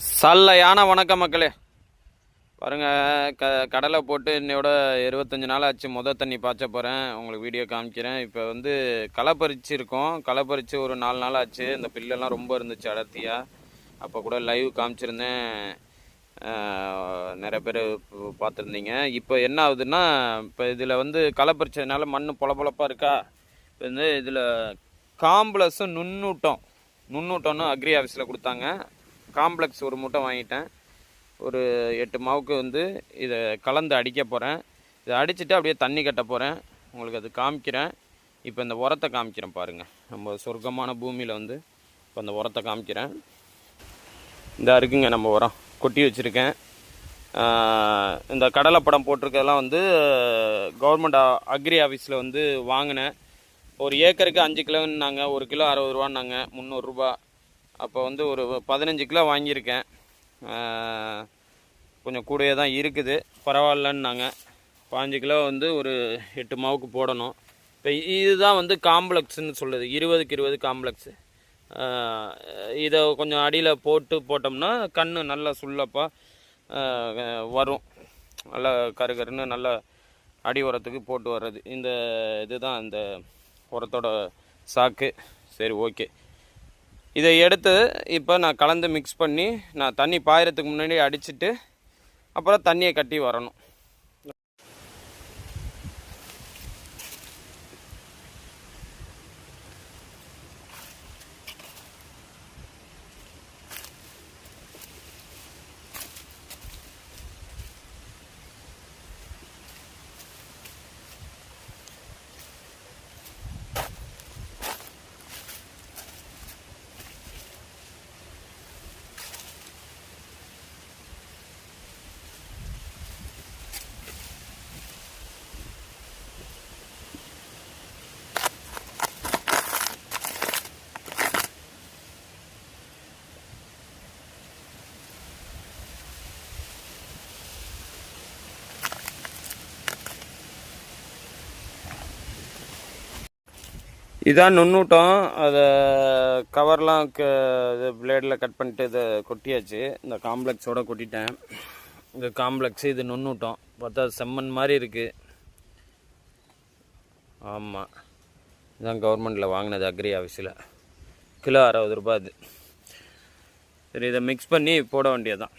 சல்லையான வணக்கம் மக்களே. பாருங்கள், கடலை போட்டு இன்னையோட 25 நாள் ஆச்சு. தண்ணி பாய்ச்ச போகிறேன், உங்களுக்கு வீடியோ காமிக்கிறேன். இப்போ வந்து களை பறிச்சிருக்கோம். களை பறித்து ஒரு 4 நாள் ஆச்சு. இந்த பில்லெல்லாம் ரொம்ப இருந்துச்சு அடர்த்தியாக. அப்போ கூட லைவ் காமிச்சிருந்தேன், நிறைய பேர் பார்த்துருந்தீங்க. இப்போ என்ன ஆகுதுன்னா, இப்போ இதில் வந்து களை பறிச்சதுனால மண் பொலப்பொலப்பாக இருக்கா. இப்போ வந்து இதில் காம்ப்ளஸும் நுண்ணூட்டம்னு அக்ரி ஆஃபீஸில் கொடுத்தாங்க. காம்ப்ளெக்ஸ் ஒரு மூட்டை வாங்கிட்டேன். ஒரு 8 மாவுக்கு வந்து இதை கலந்து அடிக்க போகிறேன். இதை அடிச்சுட்டு அப்படியே தண்ணி கட்ட போகிறேன். உங்களுக்கு அது காமிக்கிறேன். இப்போ இந்த உரத்தை காமிக்கிறேன் பாருங்கள். நம்ம சொர்க்கமான பூமியில் வந்து இப்போ அந்த உரத்தை காமிக்கிறேன். இந்த இருக்குங்க நம்ம உரம் கொட்டி வச்சுருக்கேன். இந்த கடலை படம் போட்டிருக்கதெல்லாம் வந்து கவர்மெண்ட் அக்ரி ஆஃபீஸில் வந்து வாங்கினேன். ஒரு ஏக்கருக்கு 5 கிலோன்னாங்க. 1 கிலோ 60 ரூபான்னாங்க, 300 ரூபா. அப்போ வந்து ஒரு 15 கிலோ வாங்கியிருக்கேன். கொஞ்சம் கூடயே தான் இருக்குது, பரவாயில்லன்னாங்க. 15 கிலோ வந்து ஒரு 8 மாவுக்கு போடணும். இப்போ இதுதான் வந்து காம்ப்ளெக்ஸ்ன்னு சொல்லுது, 20க்கு 20 காம்ப்ளெக்ஸு. இதை கொஞ்சம் அடியில் போட்டோம்னா கன்று நல்லா சுள்ளப்பாக வரும். நல்லா கருன்னு நல்லா அடி உரத்துக்கு போட்டு வர்றது. இந்த இதுதான் இந்த உரத்தோட சாக்கு. சரி, ஓகே. இதை எடுத்து இப்போ நான் கலந்து மிக்ஸ் பண்ணி நான் தண்ணி பாயறதுக்கு முன்னாடி அடிச்சுட்டு அப்புறம் தண்ணியை கட்டி வரணும். இதான் நுண்ணூட்டம். அதை கவர்லாம் இது பிளேடில் கட் பண்ணிட்டு இதை கொட்டியாச்சு. இந்த காம்ப்ளெக்ஸோடு கொட்டிட்டேன். இந்த காம்ப்ளெக்ஸு, இது நுண்ணூட்டம். பார்த்தா செம்மண் மாதிரி இருக்குது. ஆமாம், இதுதான் கவர்மெண்ட்டில் வாங்கினது அக்ரி ஆஃபீஸில். கிலோ 60 ரூபா இது. சரி, இதை மிக்ஸ் பண்ணி போட வேண்டியது தான்.